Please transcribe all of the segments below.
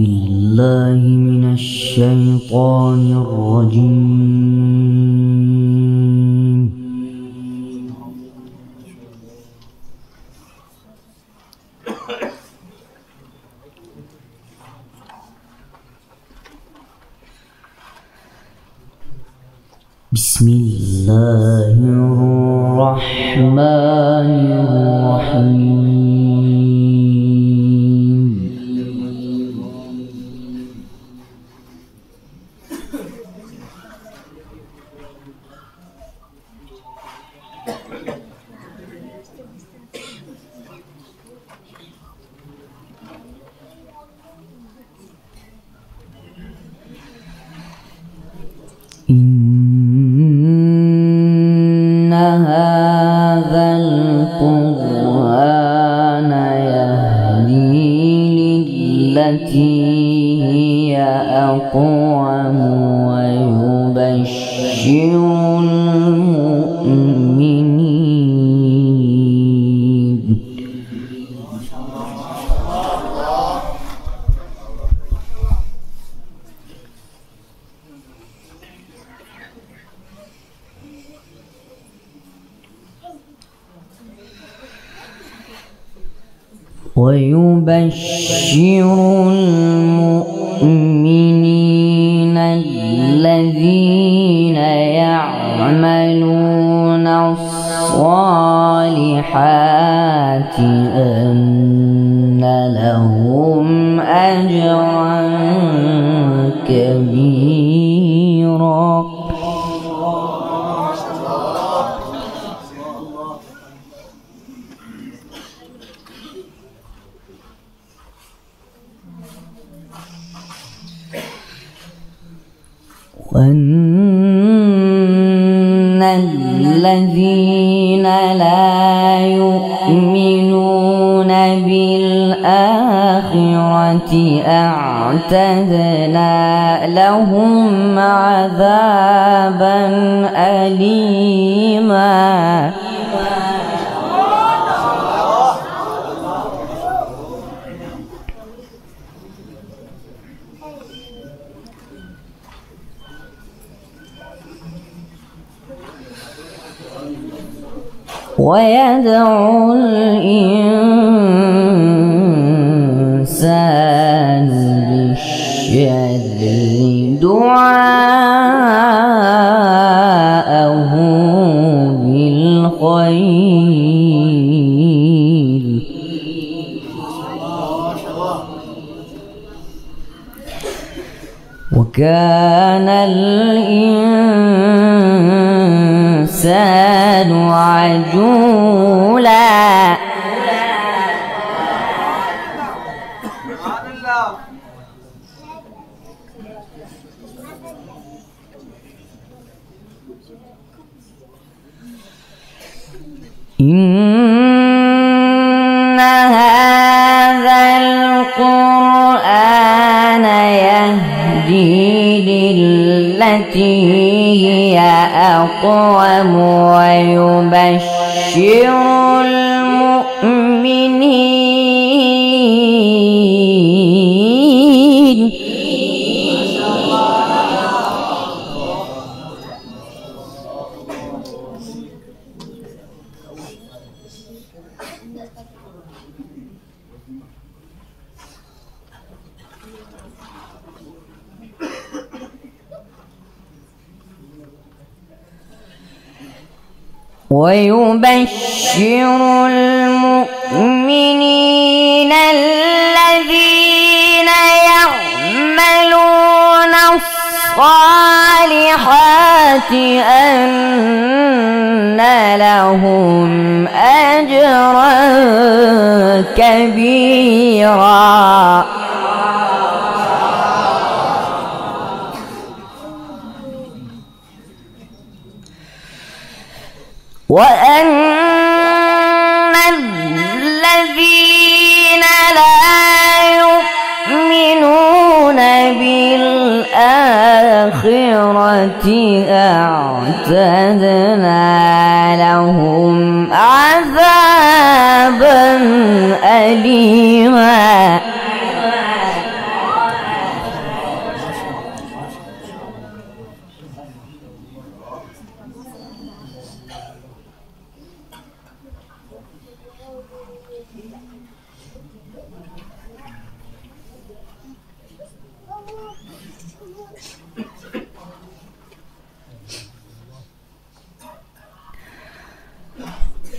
بالله من الشيطان الرجيم. بسم الله الرحمن الرحيم. إن هذا القرآن يهدي للتي هي أقوم ويبشر المؤمنين الذين يعملون الصالحات أن لهم أجرا كبيرا. وأن الذين لا يؤمنون بالآخرة أعتدنا لهم عذابا أليما. ويدعو الإنسان بالشر دعاءه بالخير. وكان الإنسان عجولا. إن هذا القرآن يهدي للتي هي أقوم ويبشر المؤمنين الذين يعملون الصالحات أن لهم أجرا كبيرا. وأن الذين لا يؤمنون بالآخرة أعتدنا لهم عذابا أليما.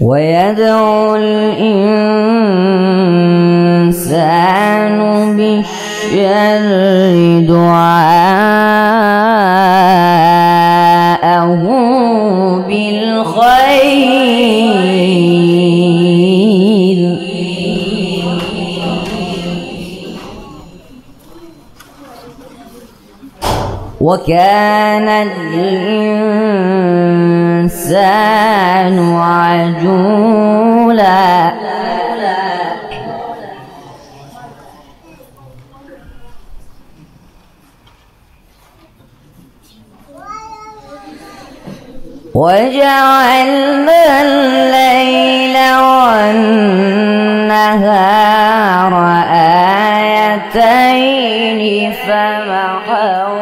ويدعو الإنسان بالشر دعاءه بالخير. وكان الإنسان عجولا. وجعلنا الليل والنهار آيتين فمحونا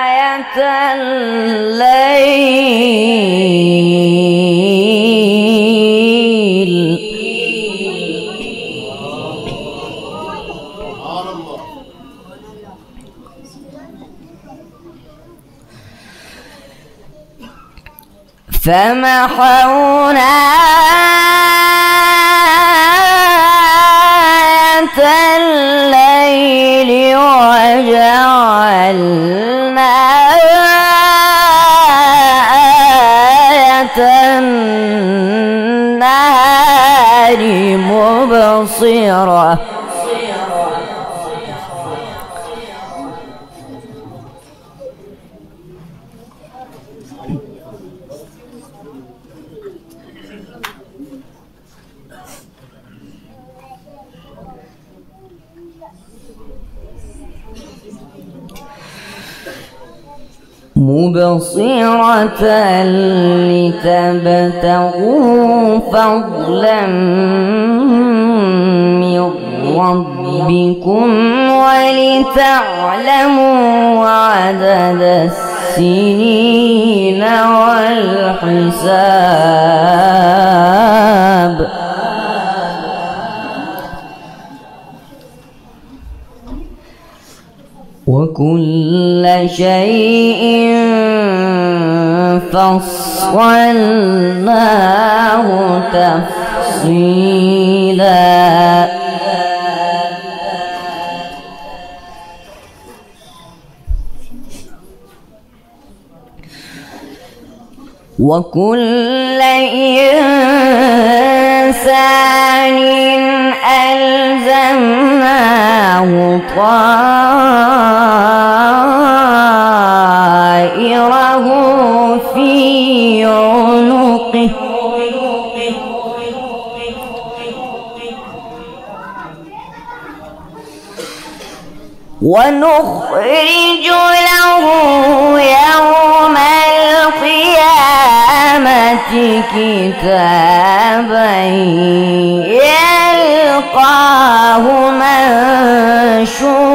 آية الليل فمحونا آية الليل وجعلنا آية النهار مبصرة. مبصرة لتبتغوا فضلا من ربكم ولتعلموا عدد السنين والحساب. وكل شيء فصلناه تفصيلا. وكل إنسان ألزمناه طائره في عنقه ونخرج له يوم القيامة كتابا يلقاه منشورا.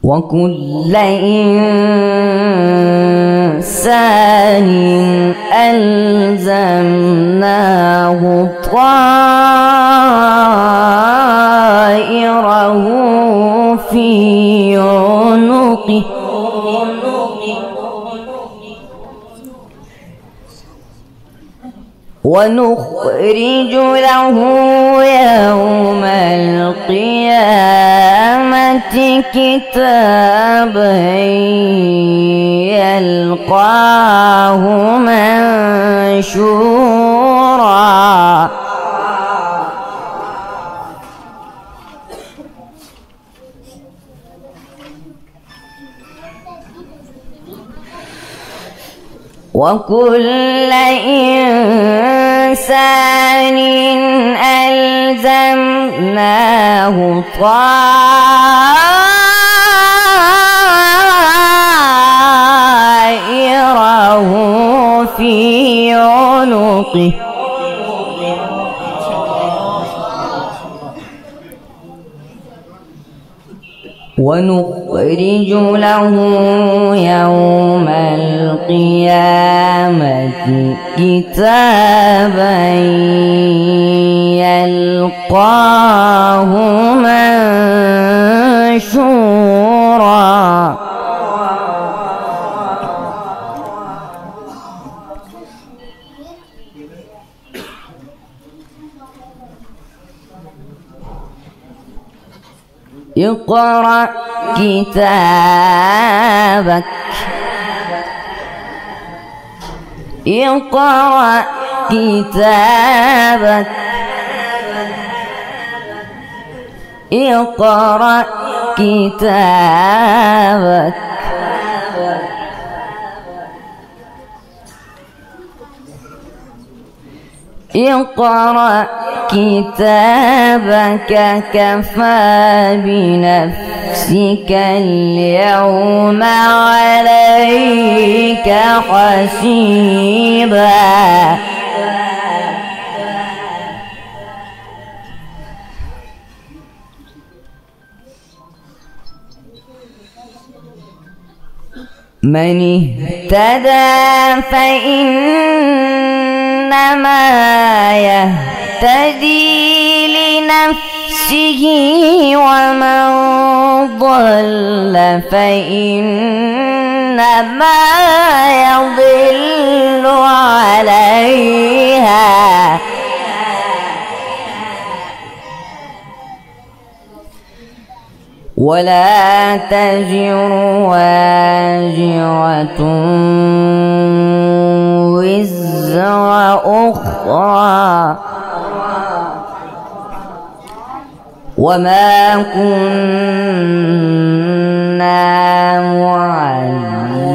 وكل إنسان ألزمناه طائره في عنقه ونخرج له يوم القيامة كتابا يلقاه منشورا. وكل إنسان ألزمناه طائره في عنقه ونخرج له يوم القيامة كتابا يلقاه منشورا اقرأ كتابك اقرأ كتابك اقرأ كتابك اقرأ كتابك كفى بنفسك اليوم عليك حسيبا من اهتدى فإنما يهتدي لنفسه ومن ضل فإنما يضل عليها ولا تزر وازرة وزر أخرى وما كنا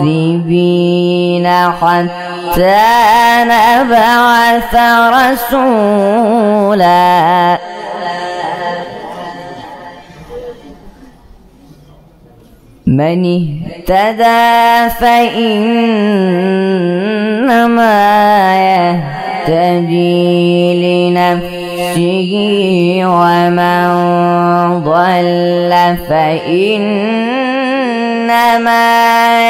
معذبين حتى نبعث رسولا من اهتدى فإنما يهتدي لنفسه ومن ضل فإنما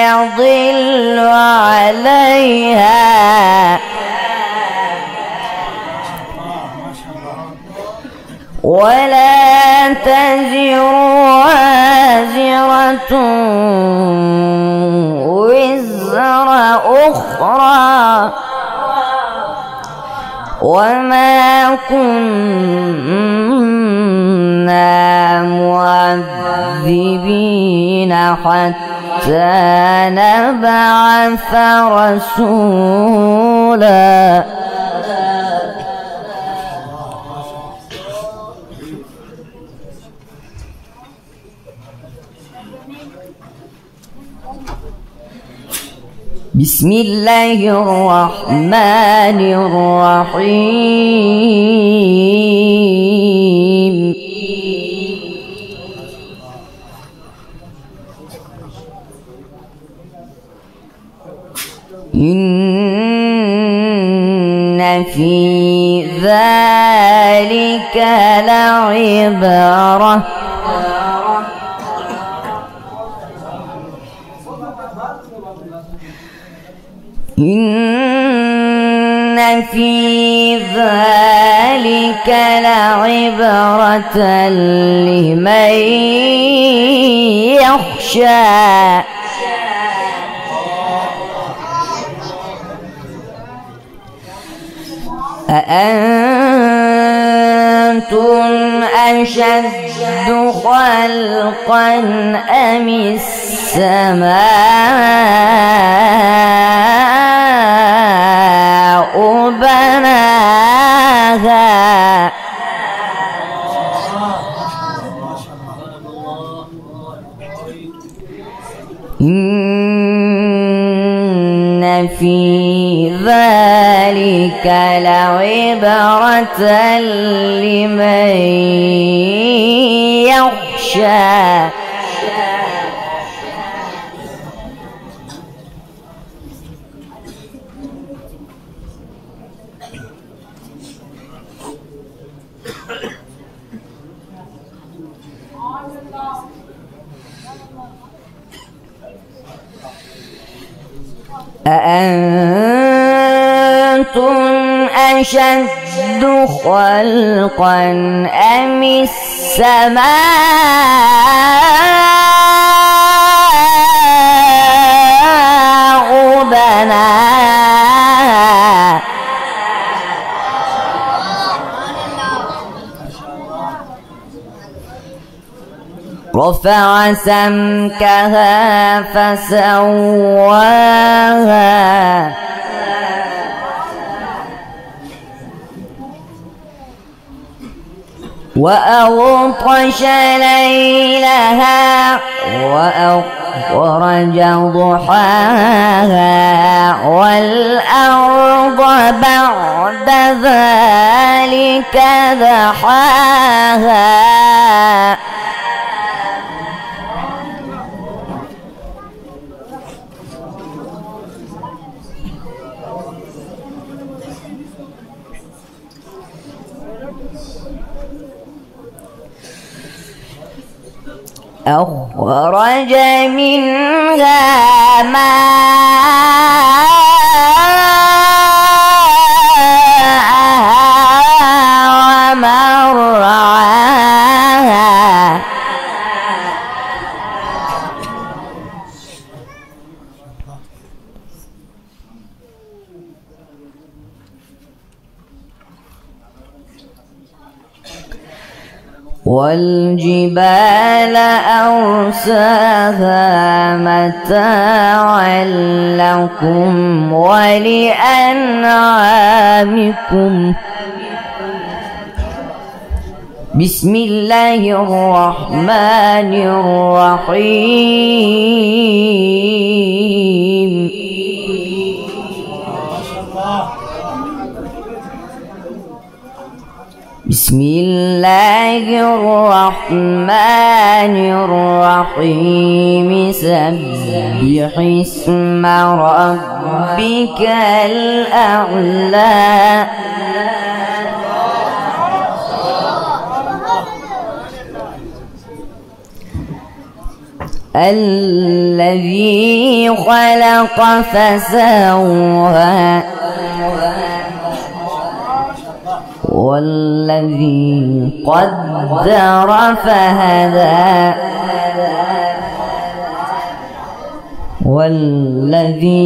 يضل عليها ولا تزر وازرة وزر أخرى وما كنا معذبين حتى نبعث رسولا بسم الله الرحمن الرحيم إن في ذلك لعبرة إن في ذلك لعبرة لمن يخشى أأنتم أشد خلقا أم السماء بناها إن في ذلك لعبرة لمن يخشى أأنتم أشد خلقا أم السماء بناها رفع سمكها فسواها وأغطش ليلها وأخرج ضحاها والأرض بعد ذلك دحاها أخرج منها ماءها ومرعاها والجبال أرساها متاعا لكم ولأنعامكم بسم الله الرحمن الرحيم بسم الله الرحمن الرحيم سبح اسم ربك الأعلى الذي خلق فسوى والذي قدر فهدى والذي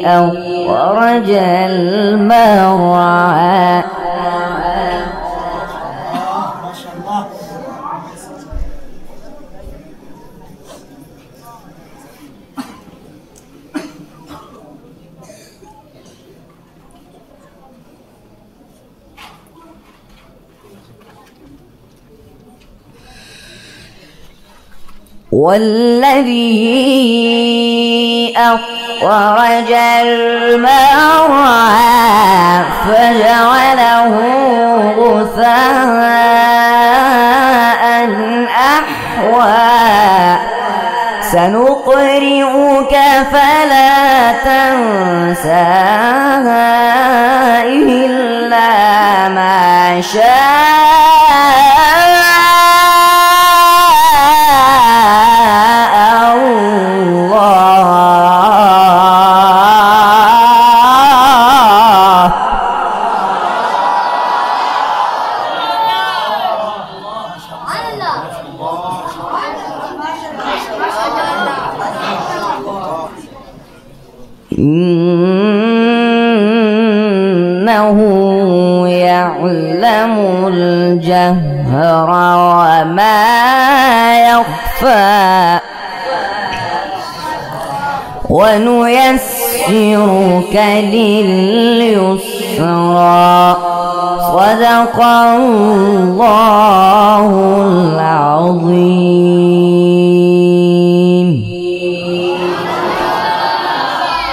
أخرج المرعى والذي أخرج المرعى فجعله غثاء أحوى سنقرئك فلا تنسى إلا ما شاء إنه يعلم الجهر وما يخفى ونيسرك لليسرى صدق الله العظيم.